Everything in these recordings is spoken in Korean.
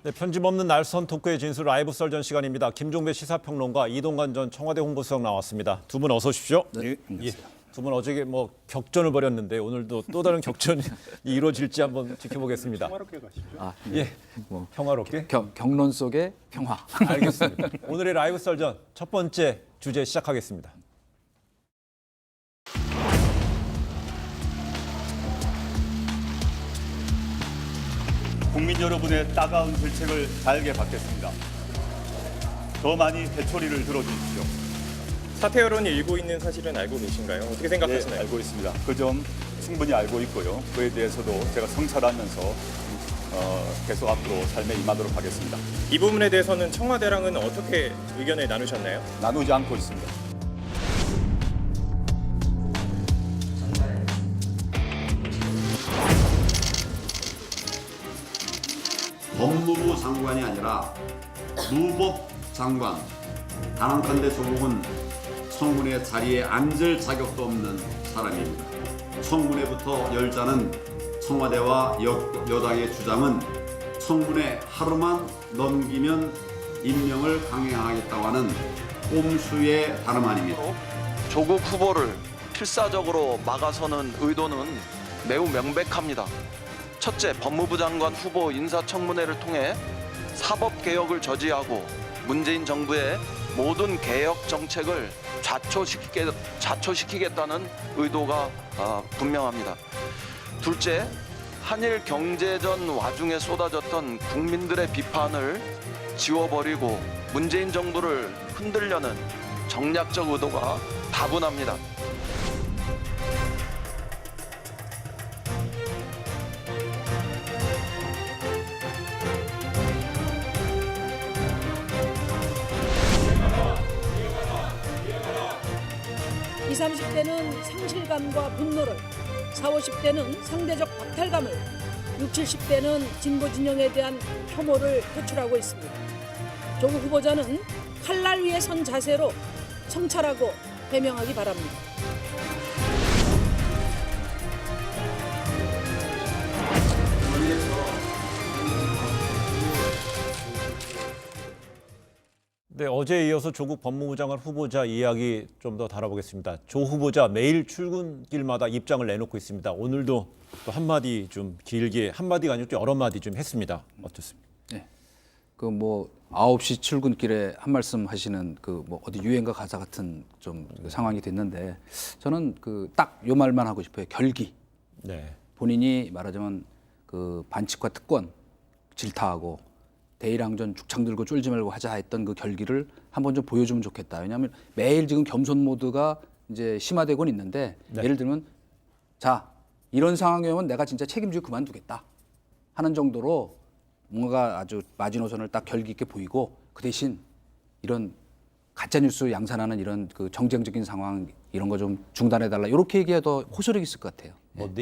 네, 편집 없는 날선 토크의 진술 라이브 썰전 시간입니다. 김종배 시사평론가, 이동관 전 청와대 홍보수석 나왔습니다. 두 분 어서 오십시오. 네, 안녕하세요. 두 분 어제 격전을 벌였는데 오늘도 또 다른 격전이 이루어질지 한번 지켜보겠습니다. 평화롭게 가시죠. 예, 평화롭게? 경론 속의 평화. 알겠습니다. 오늘의 라이브 썰전 첫 번째 주제 시작하겠습니다. 국민 여러분의 따가운 질책을 달게 받겠습니다. 더 많이 회초리를 들어주십시오. 사퇴 여론이 일고 있는 사실은 알고 계신가요? 어떻게 네, 생각하시나요? 알고 있습니다. 그 점 충분히 알고 있고요. 그에 대해서도 제가 성찰하면서 계속 앞으로 삶에 임하도록 하겠습니다. 이 부분에 대해서는 청와대랑은 어떻게 의견을 나누셨나요? 나누지 않고 있습니다. 법무부 장관이 아니라 무법 장관. 단언컨대 조국은 청문회 자리에 앉을 자격도 없는 사람입니다. 청문회부터 열자는 청와대와 여당의 주장은 청문회 하루만 넘기면 임명을 강행하겠다고 하는 꼼수의 다름 아닙니다. 조국 후보를 필사적으로 막아서는 의도는 매우 명백합니다. 첫째, 법무부 장관 후보 인사청문회를 통해 사법개혁을 저지하고 문재인 정부의 모든 개혁 정책을 좌초시키겠다는 의도가 분명합니다. 둘째, 한일 경제전 와중에 쏟아졌던 국민들의 비판을 지워버리고 문재인 정부를 흔들려는 정략적 의도가 다분합니다. 이십, 30대는 상실감과 분노를, 40, 50대는 상대적 박탈감을, 60, 70대는 진보 진영에 대한 혐오를 표출하고 있습니다. 조국 후보자는 칼날 위에 선 자세로 성찰하고 해명하기 바랍니다. 네, 어제에 이어서 조국 법무부 장관 후보자 이야기 좀 더 다뤄보겠습니다. 조 후보자 매일 출근길마다 입장을 내놓고 있습니다. 오늘도 또 한마디 좀 길게, 한마디가 아니고 여러 마디 좀 했습니다. 어떻습니까? 네. 9시 출근길에 한 말씀 하시는 어디 유행가 가사 같은 좀 상황이 됐는데 저는 딱 요 말만 하고 싶어요. 결기. 네. 본인이 말하자면 반칙과 특권 질타하고 대일항전 죽창 들고 쫄지 말고 하자 했던 그 결기를 한번 좀 보여주면 좋겠다. 왜냐하면 매일 지금 겸손 모드가 이제 심화되고 있는데 네. 예를 들면 자 이런 상황이면 내가 진짜 책임지고 그만두겠다 하는 정도로 뭔가 아주 마지노선을 딱 결기 있게 보이고 그 대신 이런 가짜 뉴스 양산하는 이런 정쟁적인 상황 이런 거 좀 중단해달라 이렇게 얘기해야 더 호소력이 있을 것 같아요.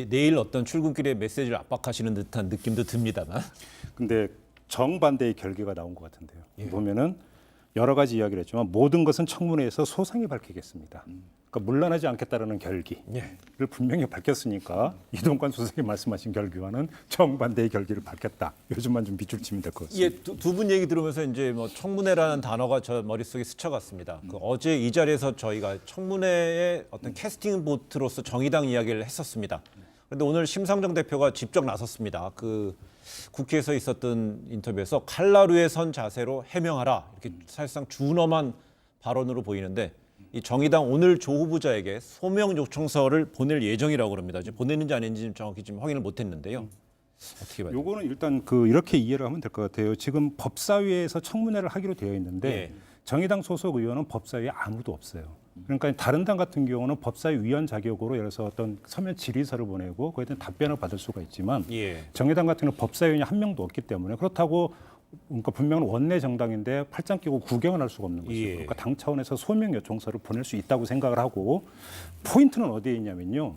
내일 어떤 출근길에 메시지를 압박하시는 듯한 느낌도 듭니다만. 근데 정반대의 결과가 나온 것 같은데요. 보면은 여러 가지 이야기를 했지만 모든 것은 청문회에서 소상히 밝히겠습니다. 그러니까 물러나지 않겠다라는 결기를 분명히 밝혔으니까 이동관 수석이 말씀하신 결과와는 정반대의 결기를 밝혔다. 요즘만 좀 밑줄 치면 될 것 같습니다. 예, 두 분 얘기 들으면서 이제 청문회라는 단어가 저 머릿속에 스쳐갔습니다. 어제 이 자리에서 저희가 청문회의 어떤 캐스팅 보트로서 정의당 이야기를 했었습니다. 그런데 오늘 심상정 대표가 직접 나섰습니다. 국회에서 있었던 인터뷰에서 칼날 위에 선 자세로 해명하라 이렇게 사실상 준엄한 발언으로 보이는데 이 정의당 오늘 조 후보자에게 소명 요청서를 보낼 예정이라고 합니다. 이제 보냈는지 아닌지 정확히 지금 확인을 못했는데요. 어떻게 봐요? 요거는 일단 이렇게 이해를 하면 될 것 같아요. 지금 법사위에서 청문회를 하기로 되어 있는데 정의당 소속 의원은 법사위에 아무도 없어요. 그러니까 다른 당 같은 경우는 법사위 위원 자격으로 예를 들어서 어떤 서면 질의서를 보내고 거기에 대한 답변을 받을 수가 있지만 정의당 같은 경우는 법사위원이 한 명도 없기 때문에 그렇다고 그러니까 분명히 원내 정당인데 팔짱 끼고 구경을 할 수가 없는 거죠. 그러니까 당 차원에서 소명 요청서를 보낼 수 있다고 생각을 하고 포인트는 어디에 있냐면요.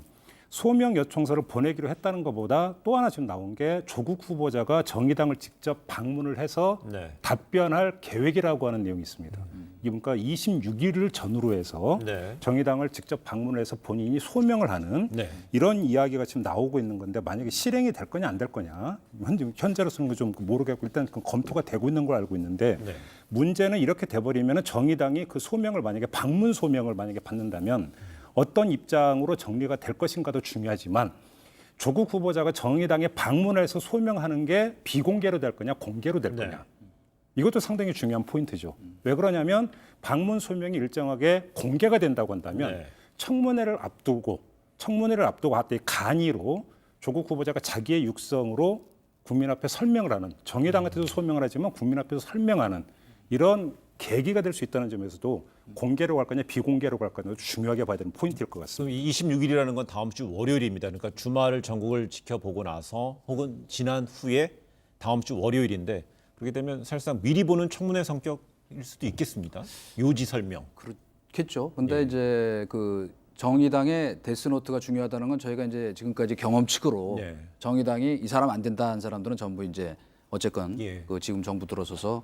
소명 요청서를 보내기로 했다는 것보다 또 하나 지금 나온 게 조국 후보자가 정의당을 직접 방문을 해서 네. 답변할 계획이라고 하는 내용이 있습니다. 이게 그러니까 26일을 전후로 해서 네. 정의당을 직접 방문을 해서 본인이 소명을 하는 네. 이런 이야기가 지금 나오고 있는 건데 만약에 실행이 될 거냐 안 될 거냐 현재로서는 좀 모르겠고 일단 검토가 되고 있는 걸 알고 있는데 네. 문제는 이렇게 돼버리면 정의당이 그 소명을 만약에 방문 소명을 만약에 받는다면 어떤 입장으로 정리가 될 것인가도 중요하지만 조국 후보자가 정의당에 방문해서 소명하는 게 비공개로 될 거냐 공개로 될 거냐 이것도 상당히 중요한 포인트죠. 왜 그러냐면 방문 소명이 일정하게 공개가 된다고 한다면 네. 청문회를 앞두고 하되 간이로 조국 후보자가 자기의 육성으로 국민 앞에 설명을 하는 정의당한테도 소명을 하지만 국민 앞에서 설명하는 이런 계기가 될 수 있다는 점에서도 공개로 갈 거냐 비공개로 갈 거냐 중요하게 봐야 되는 포인트일 것 같습니다. 그럼 26일이라는 건 다음 주 월요일입니다. 그러니까 주말을 전국을 지켜보고 나서 혹은 지난 후에 다음 주 월요일인데 그렇게 되면 사실상 미리 보는 청문회 성격일 수도 있겠습니다. 요지 설명. 그렇겠죠. 근데 이제 그 정의당의 데스노트가 중요하다는 건 저희가 이제 지금까지 경험칙으로 네. 정의당이 이 사람 안 된다 한 사람들은 전부 이제 어쨌건 예. 그 지금 정부 들어서서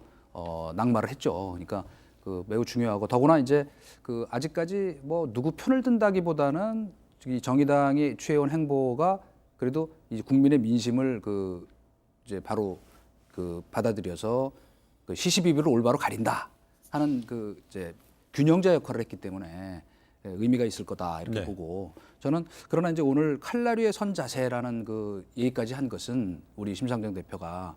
낙마를 했죠. 그러니까 그 매우 중요하고 더구나 이제 그 아직까지 뭐 누구 편을 든다기보다는 이 정의당이 취해온 행보가 그래도 이 국민의 민심을 그 이제 바로 그 받아들여서 그 시시비비를 올바로 가린다 하는 그 이제 균형자 역할을 했기 때문에 의미가 있을 거다 이렇게 네. 보고 저는 그러나 이제 오늘 칼날 위에 선 자세라는 그 얘기까지 한 것은 우리 심상정 대표가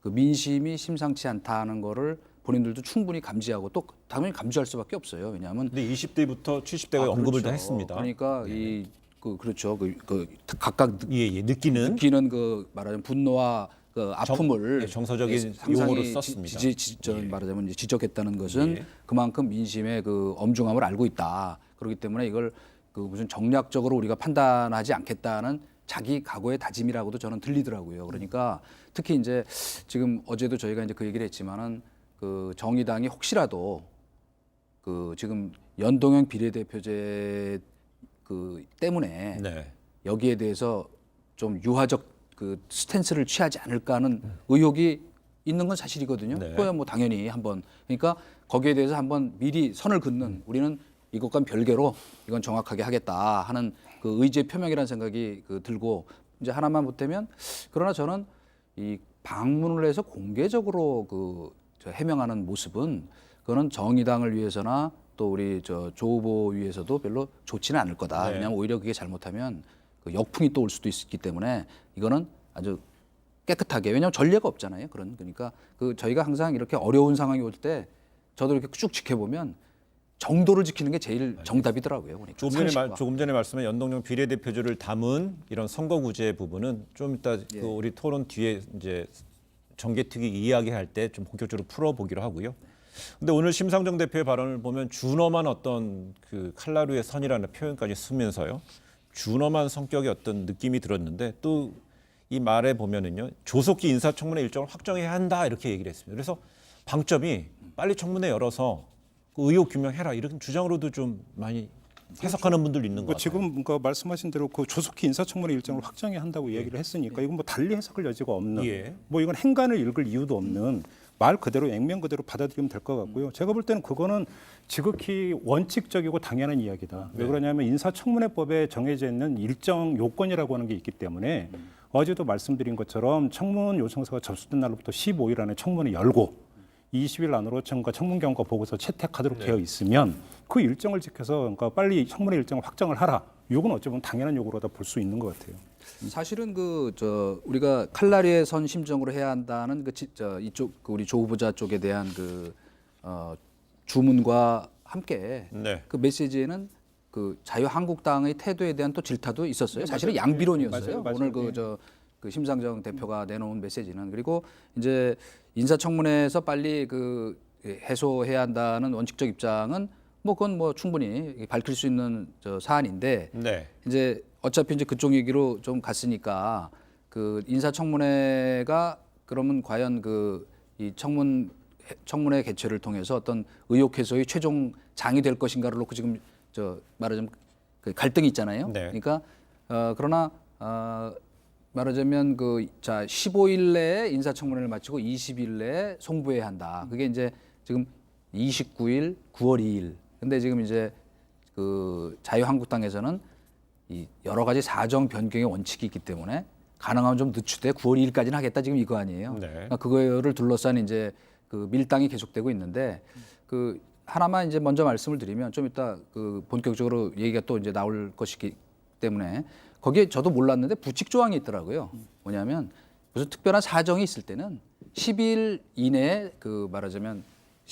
그 민심이 심상치 않다는 거를 본인들도 충분히 감지하고 또 당연히 감지할 수밖에 없어요. 왜냐하면 근데 20대부터 70대가 언급을 다 그렇죠. 했습니다. 그러니까 이 그 그렇죠. 그 각각 예, 느끼는 느끼는 그 말하자면 분노와 그 아픔을 정서적인 상상히 용어로 썼습니다. 말하자면 이제 지적했다는 것은 예. 그만큼 민심의 그 엄중함을 알고 있다. 그렇기 때문에 이걸 그 무슨 정략적으로 우리가 판단하지 않겠다는 자기 각오의 다짐이라고도 저는 들리더라고요. 그러니까 특히 이제 지금 어제도 저희가 이제 그 얘기를 했지만은 그 정의당이 혹시라도 그 지금 연동형 비례대표제 그 때문에 네. 여기에 대해서 좀 유화적 그 스탠스를 취하지 않을까 하는 의혹이 있는 건 사실이거든요. 네. 그거야 뭐 당연히 한번 그러니까 거기에 대해서 한번 미리 선을 긋는 우리는 이것과 별개로 이건 정확하게 하겠다 하는 그 의지의 표명이라는 생각이 그 들고 이제 하나만 보태면 그러나 저는 이 방문을 해서 공개적으로 저 해명하는 모습은 그거는 정의당을 위해서나 또 우리 조 후보 위해서도 별로 좋지는 않을 거다. 네. 왜냐하면 오히려 그게 잘못하면 그 역풍이 또 올 수도 있기 때문에 이거는 아주 깨끗하게 왜냐하면 전례가 없잖아요. 그러니까 그 저희가 항상 이렇게 어려운 상황이 올 때 저도 이렇게 쭉 지켜보면 정도를 지키는 게 제일 정답이더라고요. 그러니까 조금 전에 말씀한 연동형 비례대표제를 담은 이런 선거구제 부분은 좀 이따 그 우리 토론 뒤에 이제 정개특위 이야기할 때 좀 본격적으로 풀어보기로 하고요. 근데 오늘 심상정 대표의 발언을 보면 준엄한 어떤 그 칼라루의 선이라는 표현까지 쓰면서요. 준엄한 성격의 어떤 느낌이 들었는데 또 이 말에 보면은요. 조속히 인사청문회 일정을 확정해야 한다 이렇게 얘기를 했습니다. 그래서 방점이 빨리 청문회 열어서 그 의혹 규명해라 이런 주장으로도 좀 많이 해석하는 분들 있는 것 같아요. 지금 말씀하신 대로 그 조속히 인사청문회 일정을 확정해야 한다고 얘기를 했으니까 이건 뭐 달리 해석할 여지가 없는 예. 뭐 이건 행간을 읽을 이유도 없는 말 그대로 액면 그대로 받아들이면 될 것 같고요. 제가 볼 때는 그거는 지극히 원칙적이고 당연한 이야기다. 왜 그러냐면 인사청문회법에 정해져 있는 일정 요건이라고 하는 게 있기 때문에 어제도 말씀드린 것처럼 청문 요청서가 접수된 날로부터 15일 안에 청문을 열고 20일 안으로 청문 경과 보고서 채택하도록 되어 있으면 그 일정을 지켜서 그러니까 빨리 청문회 일정을 확정을 하라. 이건 어찌 보면 당연한 요구로다 볼 수 있는 것 같아요. 사실은 우리가 칼라리의 선 심정으로 해야 한다는 이쪽 우리 조 후보자 쪽에 대한 주문과 함께 네. 그 메시지에는 그 자유한국당의 태도에 대한 또 질타도 있었어요. 사실은 양비론이었어요. 맞아요. 오늘 그 심상정 대표가 내놓은 메시지는 그리고 이제 인사청문회에서 빨리 해소해야 한다는 원칙적 입장은 뭐 그건 뭐 충분히 밝힐 수 있는 사안인데 네. 이제 어차피 이제 그쪽 얘기로 좀 갔으니까 그 인사청문회가 그러면 과연 이 청문회 개최를 통해서 어떤 의혹 해소의 최종 장이 될 것인가를 놓고 지금 말하자면 그 갈등이 있잖아요. 네. 그러니까 그러나 말하자면 자 15일 내에 인사청문회를 마치고 20일 내에 송부해야 한다. 그게 이제 지금 29일, 9월 2일. 근데 지금 이제 그 자유한국당에서는 이 여러 가지 사정 변경의 원칙이 있기 때문에 가능하면 좀 늦추되 9월 2일까지는 하겠다 지금 이거 아니에요. 네. 그러니까 그거를 둘러싼 이제 그 밀당이 계속되고 있는데 그 하나만 이제 먼저 말씀을 드리면 좀 이따 그 본격적으로 얘기가 또 이제 나올 것이기 때문에 거기에 저도 몰랐는데 부칙 조항이 있더라고요. 뭐냐면 무슨 특별한 사정이 있을 때는 10일 이내에 그 말하자면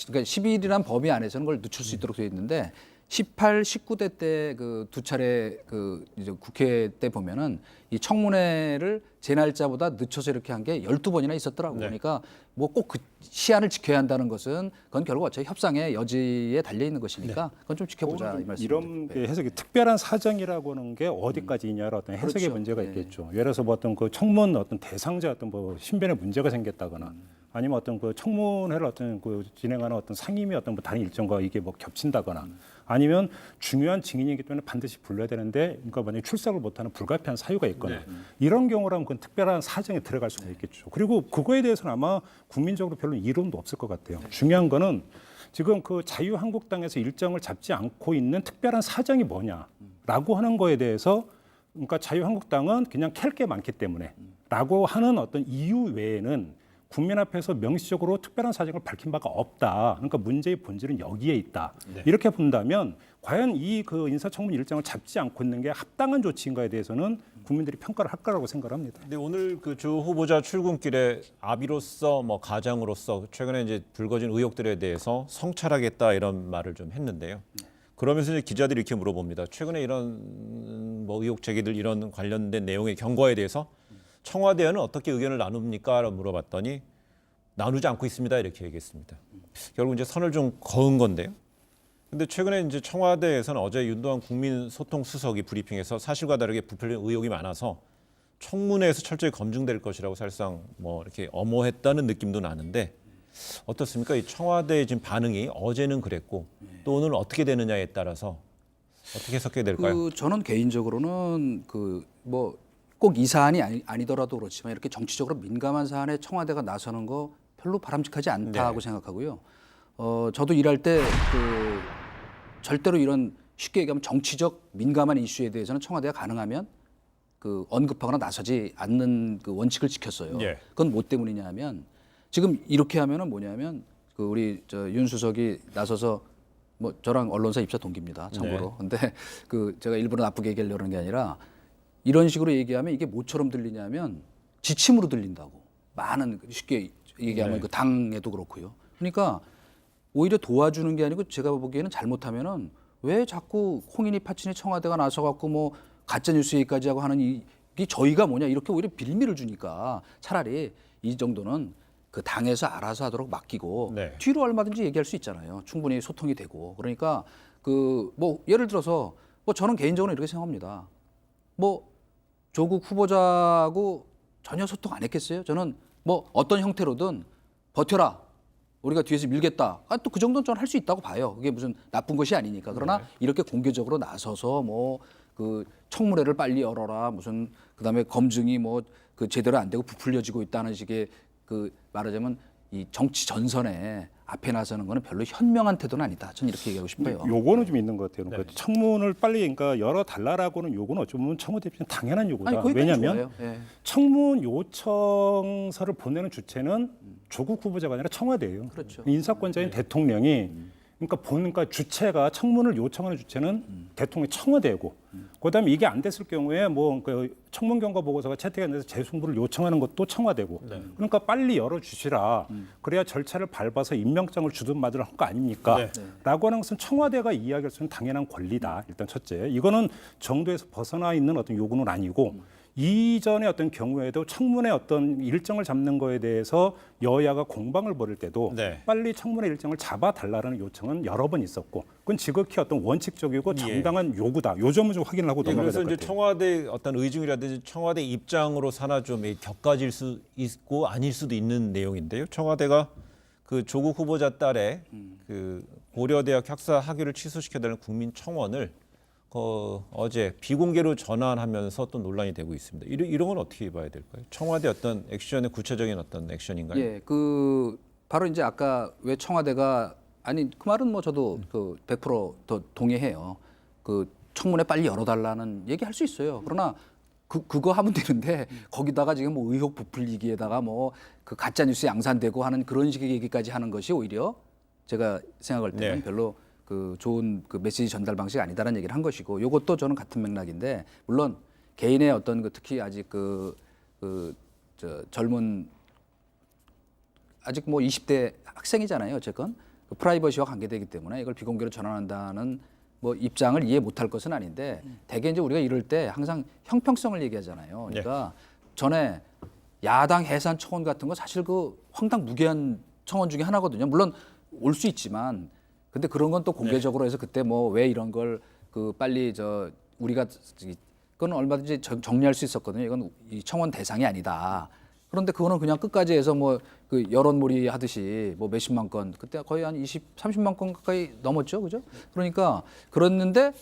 그러니까 10일이란 범위 안에서는 걸 늦출 수 있도록 되어 있는데 18, 19대 때 그 두 차례 그 이제 국회 때 보면은 이 청문회를 제 날짜보다 늦춰서 이렇게 한 게 12번이나 있었더라고요. 네. 그러니까 뭐 꼭 그 시한을 지켜야 한다는 것은 그건 결국 어차피 협상의 여지에 달려 있는 것이니까 그건 좀 지켜보자 이 말씀. 이런 게 해석이 특별한 사정이라고 하는 게 어디까지냐라 어떤 해석의 그렇죠. 문제가 네. 있겠죠. 예를 들어서 뭐 어떤 그 청문 어떤 대상자 어떤 뭐 신변에 문제가 생겼다거나 아니면 어떤 그 청문회를 어떤 그 진행하는 어떤 상임위 어떤 뭐 다른 일정과 이게 뭐 겹친다거나 아니면 중요한 증인이기 때문에 반드시 불러야 되는데 그러니까 만약에 출석을 못하는 불가피한 사유가 있거나 이런 경우라면 그건 특별한 사정에 들어갈 수가 있겠죠. 그리고 그거에 대해서는 아마 국민적으로 별로 이론도 없을 것 같아요. 중요한 거는 지금 그 자유한국당에서 일정을 잡지 않고 있는 특별한 사정이 뭐냐라고 하는 거에 대해서 그러니까 자유한국당은 그냥 캘 게 많기 때문에 라고 하는 어떤 이유 외에는 국민 앞에서 명시적으로 특별한 사정을 밝힌 바가 없다. 그러니까 문제의 본질은 여기에 있다. 이렇게 본다면 과연 이 그 인사청문 일정을 잡지 않고 있는 게 합당한 조치인가에 대해서는 국민들이 평가를 할 거라고 생각합니다. 근데 오늘 그 주 후보자 출근길에 아비로서 뭐 가장으로서 최근에 이제 불거진 의혹들에 대해서 성찰하겠다 이런 말을 좀 했는데요. 그러면서 이제 기자들이 이렇게 물어봅니다. 최근에 이런 뭐 의혹 제기들 이런 관련된 내용의 경과에 대해서 청와대와는 어떻게 의견을 나눕니까? 라고 물어봤더니 나누지 않고 있습니다. 이렇게 얘기했습니다. 결국 이제 선을 좀 그은 건데요. 근데 최근에 이제 청와대에서는 어제 윤도한 국민소통수석이 브리핑에서 사실과 다르게 부풀린 의혹이 많아서 청문회에서 철저히 검증될 것이라고 사실상 뭐 이렇게 엄호했다는 느낌도 나는데 어떻습니까? 이 청와대의 지금 반응이 어제는 그랬고 또 오늘 어떻게 되느냐에 따라서 어떻게 해석해야 될까요? 저는 개인적으로는 뭐 꼭 이 사안이 아니더라도 그렇지만 이렇게 정치적으로 민감한 사안에 청와대가 나서는 거 별로 바람직하지 않다고 생각하고요. 저도 일할 때 절대로 이런 쉽게 얘기하면 정치적 민감한 이슈에 대해서는 청와대가 가능하면 언급하거나 나서지 않는 그 원칙을 지켰어요. 예. 그건 뭐 때문이냐 하면 지금 이렇게 하면은 뭐냐면 우리 윤 수석이 나서서 뭐 저랑 언론사 입사 동기입니다. 참고로. 근데 제가 일부러 나쁘게 얘기하려는 게 아니라 이런 식으로 얘기하면 이게 뭐처럼 들리냐면 지침으로 들린다고. 많은 쉽게 얘기하면 그 당에도 그렇고요. 그러니까 오히려 도와주는 게 아니고 제가 보기에는 잘못하면은 왜 자꾸 홍인이 파친이 청와대가 나서 갖고 뭐 가짜 뉴스 얘기까지 하고 하는 이게 저희가 뭐냐 이렇게 오히려 빌미를 주니까 차라리 이 정도는 그 당에서 알아서 하도록 맡기고 뒤로 얼마든지 얘기할 수 있잖아요. 충분히 소통이 되고. 그러니까 뭐 예를 들어서 뭐 저는 개인적으로 이렇게 생각합니다. 뭐 조국 후보자하고 전혀 소통 안 했겠어요? 저는 뭐 어떤 형태로든 버텨라. 우리가 뒤에서 밀겠다. 또 그 정도는 저는 할 수 있다고 봐요. 그게 무슨 나쁜 것이 아니니까. 그러나 이렇게 공개적으로 나서서 뭐 청문회를 빨리 열어라. 무슨 그다음에 검증이 뭐 제대로 안 되고 부풀려지고 있다는 식의 말하자면 이 정치 전선에 앞에 나서는 거는 별로 현명한 태도는 아니다. 저는 이렇게 얘기하고 싶어요. 요거는 좀 있는 것 같아요. 그러니까 청문을 빨리 그러니까 열어달라라고는 요구는 어쩌면 청와대 입장에 당연한 요구다. 아니, 왜냐하면 예. 청문 요청서를 보내는 주체는 조국 후보자가 아니라 청와대예요. 그렇죠. 인사권자인 대통령이 그러니까 주체가 청문을 요청하는 주체는 대통령의 청와대고 그다음에 이게 안 됐을 경우에 뭐 청문 경과 보고서가 채택이 안 돼서 재송부를 요청하는 것도 청와대고 그러니까 빨리 열어주시라 그래야 절차를 밟아서 임명장을 주든 마든 한 거 아닙니까? 라고 하는 것은 청와대가 이야기할 수 있는 당연한 권리다. 일단 첫째 이거는 정도에서 벗어나 있는 어떤 요구는 아니고 이전의 어떤 경우에도 청문회 어떤 일정을 잡는 거에 대해서 여야가 공방을 벌일 때도 빨리 청문회 일정을 잡아달라는 요청은 여러 번 있었고 그건 지극히 어떤 원칙적이고 정당한 요구다. 요 점을 좀 확인을 하고 넘어가야 그래서 될 것 이제 같아요. 청와대 어떤 의중이라든지 청와대 입장으로 사나 좀 격가질 수 있고 아닐 수도 있는 내용인데요. 청와대가 조국 후보자 딸의 고려대학 학사 학위를 취소시켜달라는 국민 청원을 어제 비공개로 전환하면서 또 논란이 되고 있습니다. 이런 건 어떻게 봐야 될까요? 청와대 어떤 액션의 구체적인 어떤 액션인가요? 예, 바로 이제 아까 왜 청와대가 아니 그 말은 뭐 저도 100%더 동의해요. 청문회 빨리 열어달라는 얘기 할 수 있어요. 그러나 그거 하면 되는데 거기다가 지금 뭐 의혹 부풀리기에다가 뭐 가짜 뉴스 양산되고 하는 그런 식의 얘기까지 하는 것이 오히려 제가 생각할 때는 네. 별로 좋은 메시지 전달 방식이 아니다라는 얘기를 한 것이고, 이것도 저는 같은 맥락인데, 물론 개인의 어떤 특히 아직 젊은 아직 뭐 20대 학생이잖아요. 어쨌건 프라이버시와 관계되기 때문에 이걸 비공개로 전환한다는 뭐 입장을 이해 못할 것은 아닌데, 대개 이제 우리가 이럴 때 항상 형평성을 얘기하잖아요. 그러니까 전에 야당 해산 청원 같은 거 사실 황당무계한 청원 중에 하나거든요. 물론 올 수 있지만, 근데 그런 건 또 공개적으로 해서 그때 뭐 왜 이런 걸 빨리 우리가 그건 얼마든지 정리할 수 있었거든요. 이건 이 청원 대상이 아니다. 그런데 그거는 그냥 끝까지 해서 뭐 여론몰이 하듯이 뭐 몇십만 건, 그때 거의 한 30만 건 가까이 넘었죠, 그죠? 그러니까 그랬는데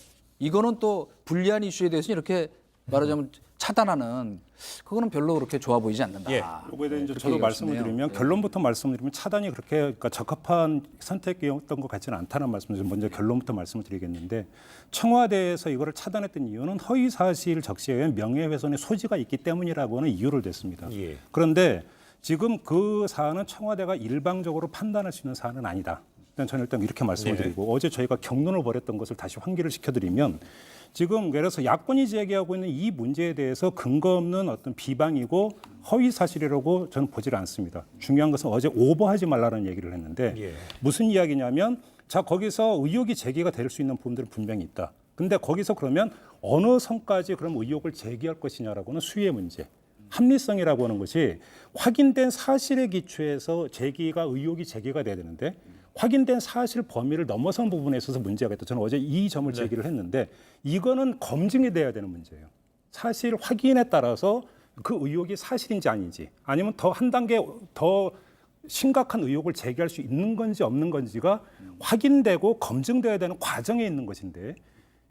이거는 또 불리한 이슈에 대해서 이렇게 말하자면 차단하는, 그거는 별로 그렇게 좋아 보이지 않는다. 예. 요거에 대해 이제 그렇게 저도 얘기가 말씀을 있네요. 드리면, 결론부터 말씀을 드리면 차단이 그렇게 적합한 선택이었던 것 같지는 않다는 말씀을 먼저 결론부터 말씀을 드리겠는데, 청와대에서 이거를 차단했던 이유는 허위 사실 적시에 의한 명예훼손의 소지가 있기 때문이라고 하는 이유를 댔습니다. 예. 그런데 지금 그 사안은 청와대가 일방적으로 판단할 수 있는 사안은 아니다. 저는 일단 이렇게 말씀을 드리고, 어제 저희가 경론을 벌였던 것을 다시 환기를 시켜드리면, 지금 예를 들어서 야권이 제기하고 있는 이 문제에 대해서 근거 없는 어떤 비방이고 허위 사실이라고 저는 보질 않습니다. 중요한 것은 어제 오버하지 말라는 얘기를 했는데, 무슨 이야기냐면, 자, 거기서 의혹이 제기가 될 수 있는 부분들은 분명히 있다. 근데 거기서 그러면 어느 선까지 그럼 의혹을 제기할 것이냐라고는 수위의 문제. 합리성이라고 하는 것이 확인된 사실에 기초해서 의혹이 제기가 돼야 되는데, 확인된 사실 범위를 넘어선 부분에 있어서 문제가 있다. 저는 어제 이 점을 제기를 했는데, 이거는 검증이 돼야 되는 문제예요. 사실 확인에 따라서 그 의혹이 사실인지 아닌지, 아니면 더 한 단계 더 심각한 의혹을 제기할 수 있는 건지 없는 건지가 확인되고 검증돼야 되는 과정에 있는 것인데,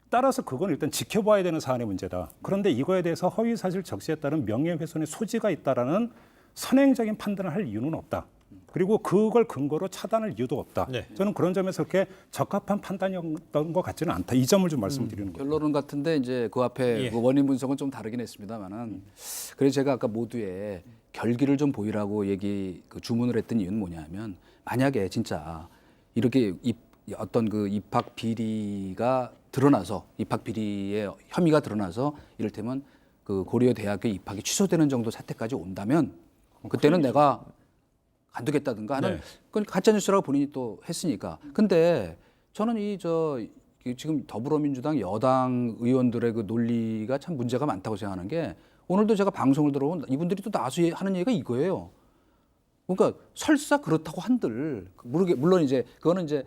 따라서 그건 일단 지켜봐야 되는 사안의 문제다. 그런데 이거에 대해서 허위 사실 적시에 따른 명예훼손의 소지가 있다라는 선행적인 판단을 할 이유는 없다. 그리고 그걸 근거로 차단할 이유도 없다. 네. 저는 저는 그런 점에서 그렇게 적합한 판단이었던 것 같지는 않다. 이 점을 좀 말씀드리는 거예요. 결론은 같은데 이제 그 앞에 원인 분석은 좀 다르긴 했습니다만은, 그래서 제가 아까 모두에 결기를 좀 보이라고 주문을 했던 이유는 뭐냐면, 만약에 진짜 이렇게 어떤 입학 비리가 드러나서, 입학 비리의 혐의가 드러나서 이를테면 고려 대학교 입학이 취소되는 정도 사태까지 온다면, 그때는 내가 안 두겠다든가 하는, 그건 가짜 뉴스라고 본인이 또 했으니까. 근데 저는 지금 더불어민주당 여당 의원들의 논리가 참 문제가 많다고 생각하는 게, 오늘도 제가 방송을 들어본 이분들이 또 나와서 하는 얘기가 이거예요. 그러니까 설사 그렇다고 한들, 물론 이제 그거는 이제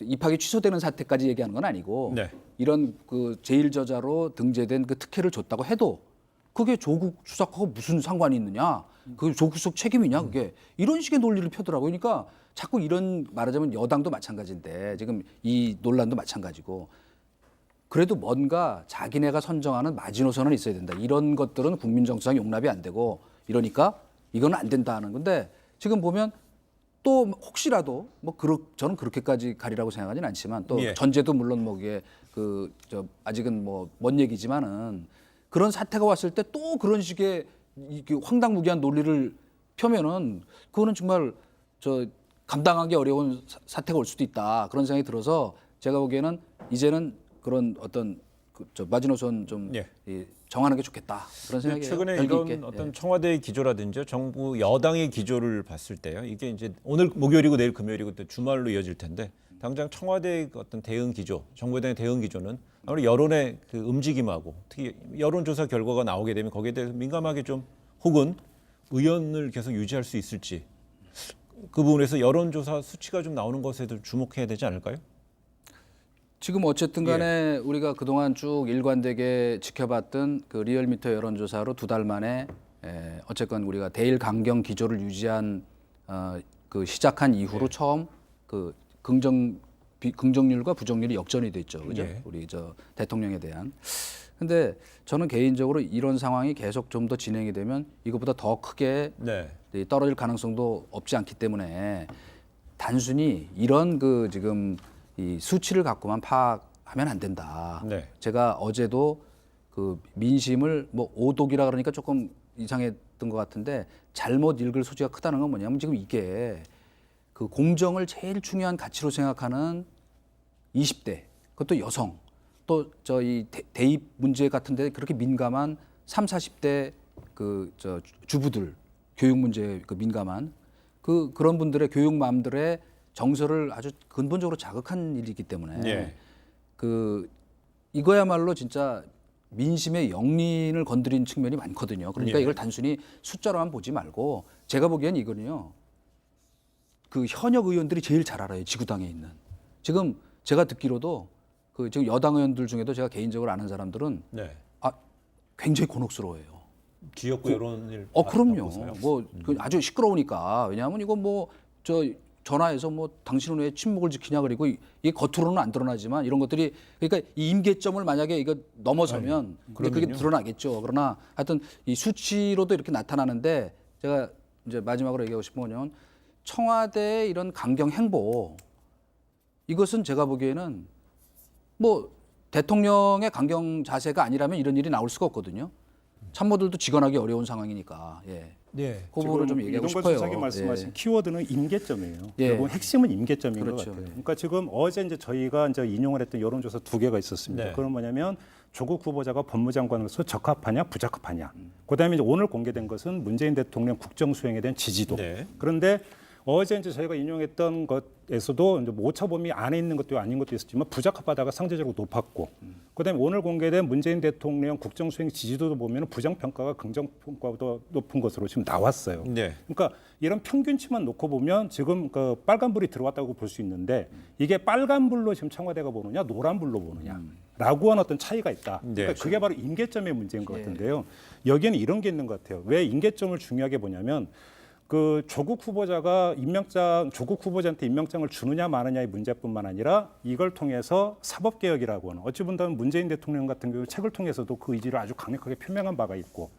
입학이 취소되는 사태까지 얘기하는 건 아니고, 이런 제1저자로 등재된 특혜를 줬다고 해도 그게 조국 수석하고 무슨 상관이 있느냐? 그게 조국 수석 책임이냐? 그게 이런 식의 논리를 펴더라고요. 그러니까 자꾸 이런, 말하자면 여당도 마찬가지인데 지금 이 논란도 마찬가지고, 그래도 뭔가 자기네가 선정하는 마지노선은 있어야 된다. 이런 것들은 국민 정서상 용납이 안 되고, 이러니까 이거는 안 된다 하는 건데, 지금 보면 또 혹시라도 저는 그렇게까지 가리라고 생각하지는 않지만, 또 전제도 물론 그게 아직은 먼 얘기지만은, 그런 사태가 왔을 때 또 그런 식의 황당무계한 논리를 펴면은 그거는 정말 감당하기 어려운 사태가 올 수도 있다, 그런 생각이 들어서, 제가 보기에는 이제는 그런 어떤 마지노선 좀 정하는 게 좋겠다, 그런 생각이에요. 최근에 이런 어떤 청와대의 기조라든지 정부 여당의 기조를 봤을 때요, 이게 이제 오늘 목요일이고 내일 금요일이고 또 주말로 이어질 텐데, 당장 청와대의 어떤 대응 기조, 정부 여당의 대응 기조는 아무래도 여론의 움직임하고, 특히 여론조사 결과가 나오게 되면 거기에 대해서 민감하게 좀, 혹은 의견을 계속 유지할 수 있을지, 그 부분에서 여론조사 수치가 좀 나오는 것에도 주목해야 되지 않을까요? 지금 어쨌든 간에 우리가 그동안 쭉 일관되게 지켜봤던 리얼미터 여론조사로 2달 만에 어쨌건 우리가 대일 강경 기조를 유지한 시작한 이후로 처음 긍정 긍정률과 부정률이 역전이 됐죠. 그죠? 예. 우리 저 대통령에 대한. 근데 저는 개인적으로 이런 상황이 계속 좀 더 진행이 되면 이것보다 더 크게 네. 떨어질 가능성도 없지 않기 때문에 단순히 이런 그 지금 이 수치를 갖고만 파악하면 안 된다. 네. 제가 어제도 그 민심을 뭐 오독이라 그러니까 조금 이상했던 것 같은데 잘못 읽을 소지가 크다는 건 뭐냐면 지금 이게 그 공정을 제일 중요한 가치로 생각하는 20대 그것도 여성 또 저희 대입 문제 같은데 그렇게 민감한 3, 40대 그 저 주부들 교육 문제에 그 민감한 그런 분들의 교육맘들의 정서를 아주 근본적으로 자극한 일이기 때문에 예. 그 이거야말로 진짜 민심의 영린을 건드린 측면이 많거든요. 그러니까 예. 이걸 단순히 숫자로만 보지 말고 제가 보기엔 이거는요. 그 현역 의원들이 제일 잘 알아요. 지구당에 있는. 지금 제가 듣기로도 그 지금 여당 의원들 중에도 제가 개인적으로 아는 사람들은 네. 굉장히 곤혹스러워해요. 지역구 여론을 그럼요. 보세요. 그 아주 시끄러우니까. 왜냐하면 이거 뭐 저 전화해서 뭐 당신은 왜 침묵을 지키냐 그리고 이게 겉으로는 안 드러나지만 이런 것들이 그러니까 이 임계점을 만약에 이거 넘어서면 이제 그게 드러나겠죠. 그러나 하여튼 이 수치로도 이렇게 나타나는데 제가 이제 마지막으로 얘기하고 싶은 거는 청와대의 이런 강경 행보 이것은 제가 보기에는 뭐 대통령의 강경 자세가 아니라면 이런 일이 나올 수가 없거든요. 참모들도 직언하기 어려운 상황이니까. 예. 네. 그 부분을 좀 얘기하고 이동건 싶어요. 수석이 말씀하신 예. 키워드는 임계점이에요. 예. 결국 핵심은 임계점인 그렇죠. 것 같아요. 그러니까 지금 어제 이제 저희가 이제 인용을 했던 여론조사 2개가 있었습니다. 네. 그건 뭐냐면 조국 후보자가 법무장관으로서 적합하냐 부적합하냐. 그다음에 이제 오늘 공개된 것은 문재인 대통령 국정 수행에 대한 지지도. 네. 그런데 어제 이제 저희가 인용했던 것에서도 이제 뭐 오차 범위 안에 있는 것도 아닌 것도 있었지만 부적합하다가 상대적으로 높았고, 그다음에 오늘 공개된 문재인 대통령 국정 수행 지지도도 보면 부정 평가가 긍정 평가보다 높은 것으로 지금 나왔어요. 네. 그러니까 이런 평균치만 놓고 보면 지금 그 빨간불이 들어왔다고 볼 수 있는데 이게 빨간불로 지금 청와대가 보느냐 노란불로 보느냐라고 하는 어떤 차이가 있다. 그러니까 네. 그게 바로 임계점의 문제인 것 같은데요. 여기에는 이런 게 있는 것 같아요. 왜 임계점을 중요하게 보냐면 그 조국 후보자가 조국 후보자한테 임명장을 주느냐 마느냐의 문제뿐만 아니라 이걸 통해서 사법개혁이라고 하는 어찌 본다면 문재인 대통령 같은 경우 책을 통해서도 그 의지를 아주 강력하게 표명한 바가 있고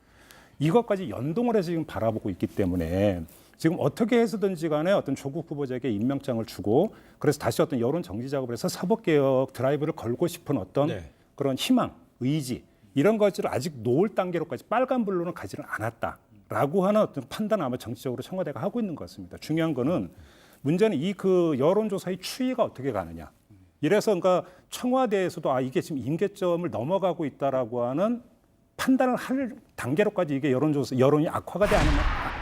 이것까지 연동을 해서 지금 바라보고 있기 때문에 지금 어떻게 해서든지 간에 어떤 조국 후보자에게 임명장을 주고 그래서 다시 어떤 여론 정지 작업을 해서 사법개혁 드라이브를 걸고 싶은 어떤 네. 그런 희망, 의지 이런 것들을 아직 놓을 단계로까지 빨간불로는 가지는 않았다라고 하는 어떤 판단을 아마 정치적으로 청와대가 하고 있는 것 같습니다. 중요한 거는 문제는 이 그 여론조사의 추이가 어떻게 가느냐. 이래서 그러니까 청와대에서도 이게 지금 임계점을 넘어가고 있다라고 하는 판단을 할 단계로까지 이게 여론이 악화가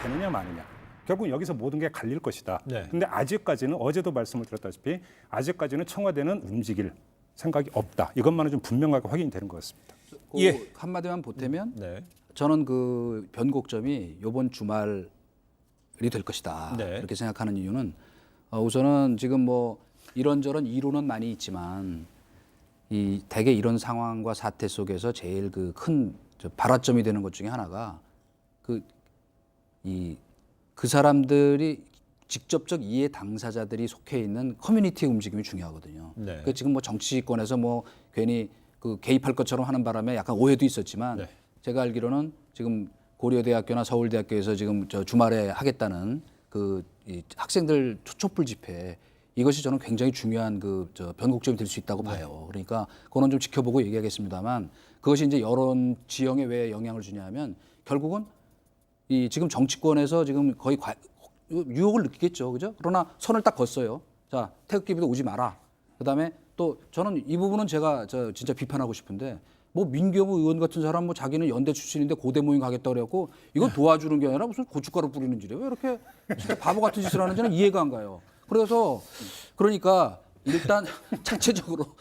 되느냐 마느냐. 결국 여기서 모든 게 갈릴 것이다. 네. 근데 아직까지는 어제도 말씀을 드렸다시피 아직까지는 청와대는 움직일 생각이 없다. 이것만은 좀 분명하게 확인이 되는 것 같습니다. 그 예. 한마디만 보태면 네. 저는 그 변곡점이 이번 주말이 될 것이다. 네. 이렇게 생각하는 이유는 우선은 지금 뭐 이런저런 이론은 많이 있지만 이 대개 이런 상황과 사태 속에서 제일 그 큰 발화점이 되는 것 중에 하나가 그 사람들이 직접적 이해 당사자들이 속해 있는 커뮤니티 움직임이 중요하거든요. 네. 그러니까 지금 뭐 정치권에서 뭐 괜히 그 개입할 것처럼 하는 바람에 약간 오해도 있었지만 네. 제가 알기로는 지금 고려대학교나 서울대학교에서 지금 저 주말에 하겠다는 이 학생들 촛불 집회 이것이 저는 굉장히 중요한 변곡점이 될 수 있다고 봐요. 그러니까 그거는 좀 지켜보고 얘기하겠습니다만 그것이 이제 여론 지형에 왜 영향을 주냐면 결국은 이 지금 정치권에서 지금 거의 유혹을 느끼겠죠, 그죠? 그러나 선을 딱 걷어요. 자, 태극기부터 오지 마라. 그다음에 또 저는 이 부분은 제가 진짜 비판하고 싶은데 뭐 민경우 의원 같은 사람 뭐 자기는 연대 출신인데 고대 모임 가겠다 그래갖고 이건 도와주는 게 아니라 무슨 고춧가루 뿌리는 짓이에요. 왜 이렇게 진짜 바보 같은 짓을 하는지는 이해가 안 가요. 그래서 그러니까 일단 자체적으로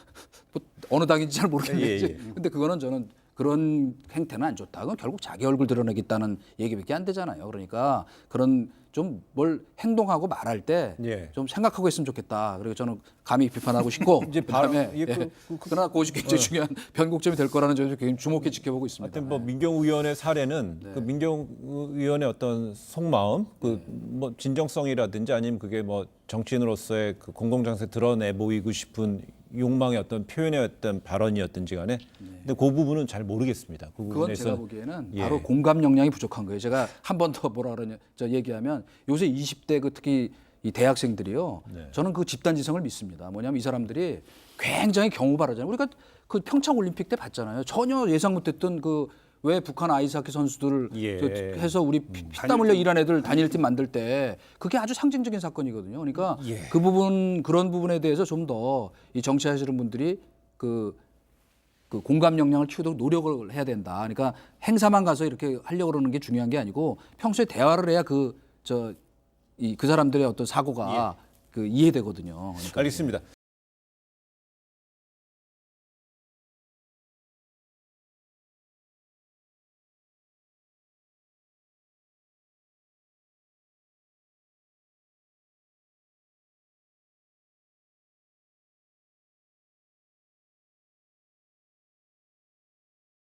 뭐 어느 당인지 잘 모르겠는데 근데 그거는 저는 그런 행태는 안 좋다. 그건 결국 자기 얼굴 드러내겠다는 얘기밖에 안 되잖아요. 그러니까 그런 좀 뭘 행동하고 말할 때 좀 예. 생각하고 했으면 좋겠다. 그리고 저는 감히 비판하고 싶고 이제 바로- 그다음에 예, 그러나 그것이 굉장히 중요한 변곡점이 될 거라는 점에서 굉장히 주목해 지켜보고 있습니다. 하여튼 뭐 민경 의원의 사례는 그 민경 의원의 어떤 속마음, 그 뭐 진정성이라든지 아니면 그게 뭐 정치인으로서의 그 공공장소에 드러내 보이고 싶은 욕망의 어떤 표현의 어떤 발언이었든지 간에 근데 그 부분은 잘 모르겠습니다. 그 그건 제가 부분에서 보기에는 예. 바로 공감 역량이 부족한 거예요. 제가 한 번 더 뭐라 그러냐 저 얘기하면 요새 20대 그 특히 이 대학생들이요. 저는 그 집단지성을 믿습니다. 뭐냐면 이 사람들이 굉장히 경우 바르잖아요. 우리가 그 평창 올림픽 때 봤잖아요. 전혀 예상 못했던 그 왜 북한 아이스하키 선수들 예. 해서 우리 피땀 흘려 일한 애들 단일팀 만들 때 그게 아주 상징적인 사건이거든요. 그러니까 그 부분 그런 부분에 대해서 좀 더 이 정치하시는 분들이 그 공감 역량을 키우도록 노력을 해야 된다. 그러니까 행사만 가서 이렇게 하려고 그러는 게 중요한 게 아니고 평소에 대화를 해야 그 사람들의 어떤 사고가 그 이해되거든요. 그러니까 알겠습니다.